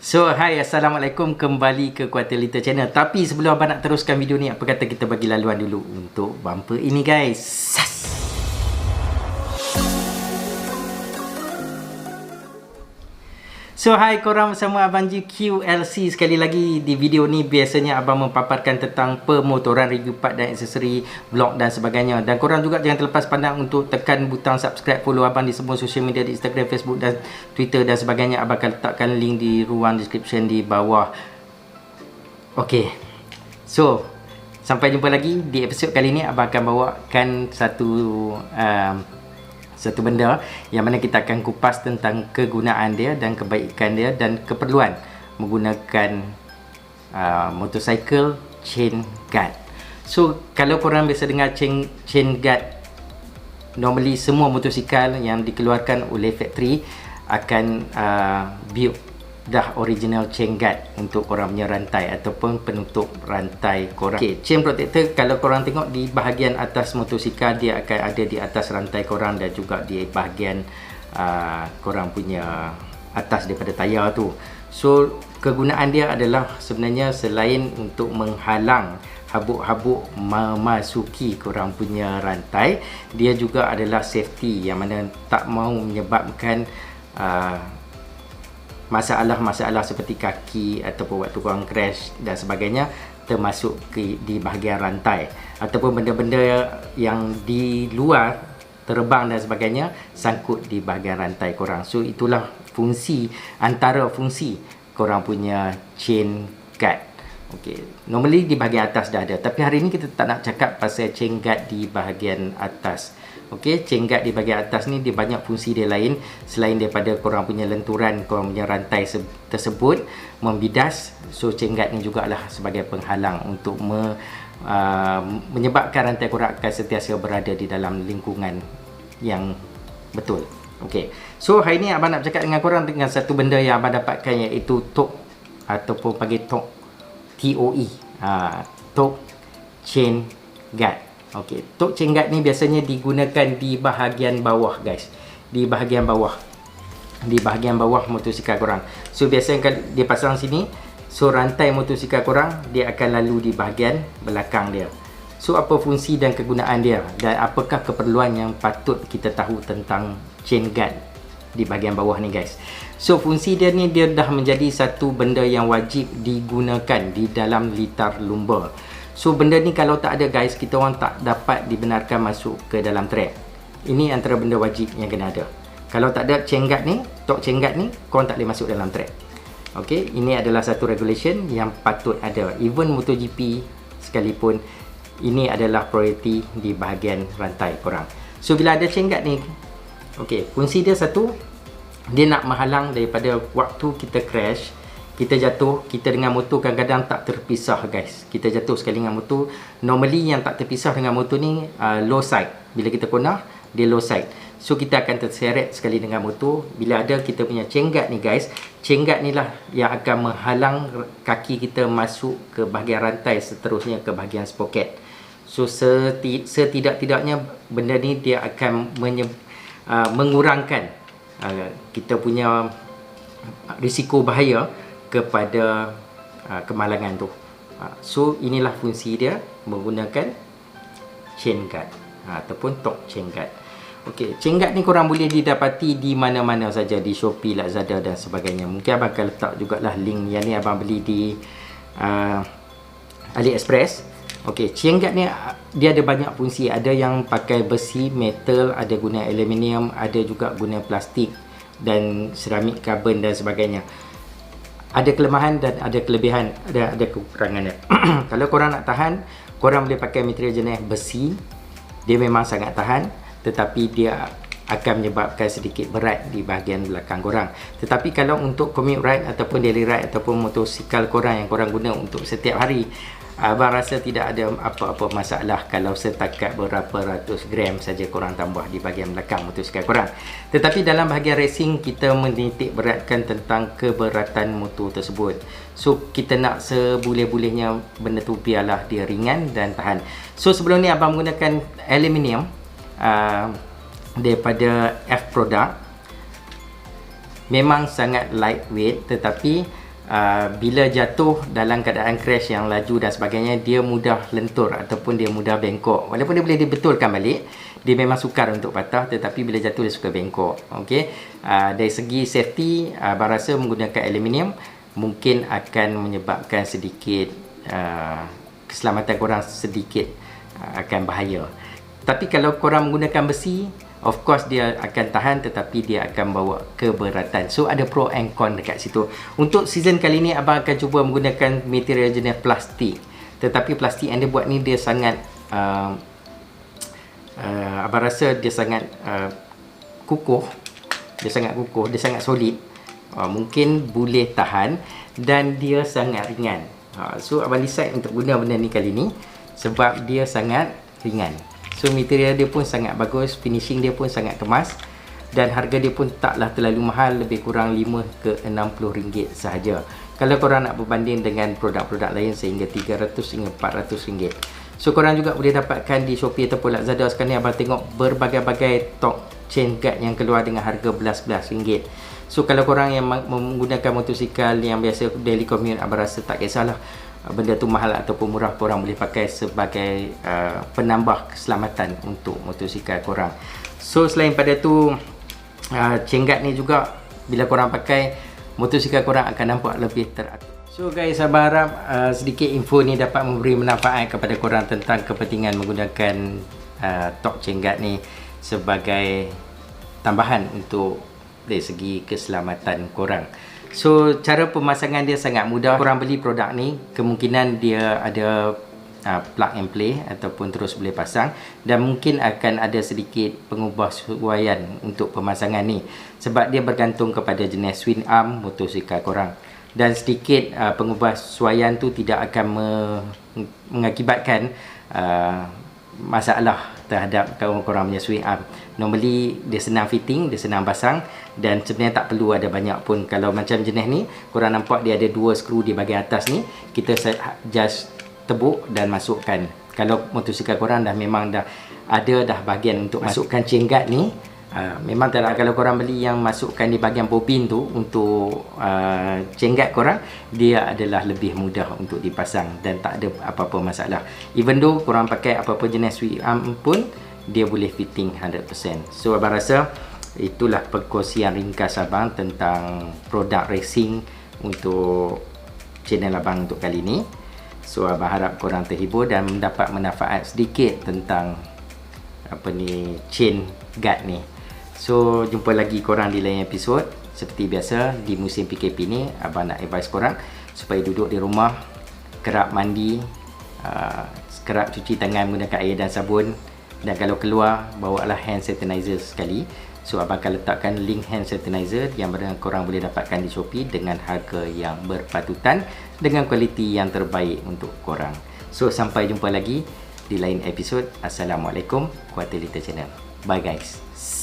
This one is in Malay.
So, hai, Assalamualaikum, kembali ke Kuartal Little Channel. Tapi sebelum abang nak teruskan video ni, apa kata kita bagi laluan dulu untuk bumper ini, guys. Sas! So, hai korang, bersama Abang G QLC. Sekali lagi di video ni biasanya abang mempaparkan tentang pemotoran, review part dan aksesori, vlog dan sebagainya. Dan korang juga jangan terlepas pandang untuk tekan butang subscribe, follow abang di semua social media, di Instagram, Facebook dan Twitter dan sebagainya. Abang akan letakkan link di ruang description di bawah. Okay, so sampai jumpa lagi di episod kali ni. Abang akan bawakan satu benda yang mana kita akan kupas tentang kegunaan dia dan kebaikan dia dan keperluan menggunakan motorcycle chain guard. So kalau korang biasa dengar chain guard, normally semua motosikal yang dikeluarkan oleh factory akan build dah original chain guard untuk korang punya rantai ataupun penutup rantai korang. Okay, chain protector kalau korang tengok di bahagian atas motosikal, dia akan ada di atas rantai korang dan juga di bahagian korang punya atas daripada tayar tu. So kegunaan dia adalah sebenarnya selain untuk menghalang habuk-habuk memasuki korang punya rantai, dia juga adalah safety yang mana tak mahu menyebabkan masalah-masalah seperti kaki ataupun waktu korang crash dan sebagainya termasuk di bahagian rantai ataupun benda-benda yang di luar terbang dan sebagainya sangkut di bahagian rantai korang. So itulah antara fungsi korang punya chain guard. Okay, normally di bahagian atas dah ada, tapi hari ni kita tak nak cakap pasal chain guard di bahagian atas. Okey, chain guard di bahagian atas ni dia banyak fungsi dia lain selain daripada korang punya lenturan, korang punya rantai tersebut membidas. So chain guard ni jugalah sebagai penghalang untuk menyebabkan rantai korang akan sentiasa berada di dalam lingkungan yang betul. Okey, so hari ni abang nak bercakap dengan korang dengan satu benda yang abang dapatkan, iaitu torque ataupun panggil torque, TOE, torque chain guard. Okey, torque chain guard ni biasanya digunakan di bahagian bawah, guys. Di bahagian bawah motosikal korang. So biasanya kalau dia pasang sini, so rantai motosikal korang dia akan lalu di bahagian belakang dia. So apa fungsi dan kegunaan dia dan apakah keperluan yang patut kita tahu tentang chain guard di bahagian bawah ni, guys. So fungsi dia ni dia dah menjadi satu benda yang wajib digunakan di dalam litar lumba. So benda ni kalau tak ada, guys, kita orang tak dapat dibenarkan masuk ke dalam track. Ini antara benda wajib yang kena ada. Kalau tak ada chain guard ni, torque chain guard ni, korang tak boleh masuk dalam track. Okey, ini adalah satu regulation yang patut ada. Even MotoGP sekalipun, ini adalah priority di bahagian rantai korang. So bila ada chain guard ni, okey, fungsi dia satu, dia nak menghalang daripada waktu kita crash, kita jatuh, kita dengan motor kadang-kadang tak terpisah, guys. Kita jatuh sekali dengan motor. Normally yang tak terpisah dengan motor ni low side. Bila kita konah, dia low side. So kita akan terseret sekali dengan motor. Bila ada kita punya chain guard ni, guys, chain guard ni lah yang akan menghalang kaki kita masuk ke bahagian rantai, seterusnya ke bahagian sprocket. So setidak-tidaknya benda ni dia akan mengurangkan kita punya risiko bahaya kepada kemalangan tu. So inilah fungsi dia menggunakan chain guard ataupun torque chain guard. Okey, chain guard ni korang boleh didapati di mana-mana saja, di Shopee, Lazada dan sebagainya. Mungkin abang akan letak jugalah link yang ni abang beli di AliExpress. Okey, chain guard ni dia ada banyak fungsi. Ada yang pakai besi, metal, ada guna aluminium, ada juga guna plastik dan seramik, karbon dan sebagainya. Ada kelemahan dan ada kelebihan, ada kekurangannya. Kalau korang nak tahan, korang boleh pakai material jenis besi. Dia memang sangat tahan, tetapi dia akan menyebabkan sedikit berat di bahagian belakang korang. Tetapi kalau untuk commute ride ataupun daily ride ataupun motosikal korang yang korang guna untuk setiap hari, abang rasa tidak ada apa-apa masalah kalau setakat berapa ratus gram saja korang tambah di bahagian belakang motosikal korang. Tetapi dalam bahagian racing, kita menitik beratkan tentang keberatan motor tersebut. So kita nak seboleh-bolehnya benda tu biarlah dia ringan dan tahan. So sebelum ni abang menggunakan aluminium daripada F product. Memang sangat lightweight, tetapi bila jatuh dalam keadaan crash yang laju dan sebagainya, dia mudah lentur ataupun dia mudah bengkok. Walaupun dia boleh dibetulkan balik, dia memang sukar untuk patah, tetapi bila jatuh dia suka bengkok. Okey, dari segi safety, abang rasa menggunakan aluminium mungkin akan menyebabkan sedikit keselamatan korang sedikit akan bahaya. Tapi kalau korang menggunakan besi, of course dia akan tahan, tetapi dia akan bawa keberatan. So ada pro and con dekat situ. Untuk season kali ni abang akan cuba menggunakan material jenis plastik. Tetapi plastik yang dia buat ni dia sangat abang rasa dia sangat kukuh. Dia sangat kukuh, dia sangat solid. Mungkin boleh tahan dan dia sangat ringan. So abang decide untuk guna benda ni kali ni sebab dia sangat ringan. So material dia pun sangat bagus, finishing dia pun sangat kemas dan harga dia pun taklah terlalu mahal, lebih kurang 5 ke 60 ringgit sahaja. Kalau korang nak berbanding dengan produk-produk lain sehingga 300 hingga 400 ringgit. So korang juga boleh dapatkan di Shopee ataupun Lazada. Sekarang ni abang tengok berbagai-bagai torque chain guard yang keluar dengan harga belas-belas ringgit. So kalau korang yang menggunakan motosikal yang biasa daily commute, abang rasa tak kisahlah benda tu mahal ataupun murah, korang boleh pakai sebagai penambah keselamatan untuk motosikal korang. So selain pada tu, chain guard ni juga bila korang pakai, motosikal korang akan nampak lebih teratur. So guys, abang harap sedikit info ni dapat memberi manfaat kepada korang tentang kepentingan menggunakan torque chain guard ni sebagai tambahan untuk dari segi keselamatan korang. So cara pemasangan dia sangat mudah. Korang beli produk ni, kemungkinan dia ada plug and play ataupun terus boleh pasang, dan mungkin akan ada sedikit pengubah suaian untuk pemasangan ni sebab dia bergantung kepada jenis swing arm motosikal korang, dan sedikit pengubah suaian tu tidak akan mengakibatkan masalah terhadap korang punya swing arm. Normally dia senang fitting, dia senang pasang, dan sebenarnya tak perlu ada banyak pun. Kalau macam jenis ni, korang nampak dia ada 2 skru di bahagian atas ni, kita just tebuk dan masukkan. Kalau motosikal korang memang dah ada bahagian untuk masukkan chain guard ni, memang tak ada. Kalau korang beli yang masukkan di bahagian bobin tu untuk chain guard korang, dia adalah lebih mudah untuk dipasang dan tak ada apa-apa masalah. Even though korang pakai apa-apa jenis swing arm pun, dia boleh fitting 100%. So abang rasa itulah perkongsian ringkas abang tentang produk racing untuk channel abang untuk kali ni. So abang harap korang terhibur dan mendapat manfaat sedikit tentang chain guard ni. So jumpa lagi korang di lain episod. Seperti biasa di musim PKP ni, abang nak advise korang supaya duduk di rumah, kerap mandi, kerap cuci tangan menggunakan air dan sabun, dan kalau keluar bawalah hand sanitizer sekali. So abang akan letakkan link hand sanitizer yang korang boleh dapatkan di Shopee dengan harga yang berpatutan, dengan kualiti yang terbaik untuk korang. So sampai jumpa lagi di lain episod. Assalamualaikum, Kuatir Little Channel. Bye guys.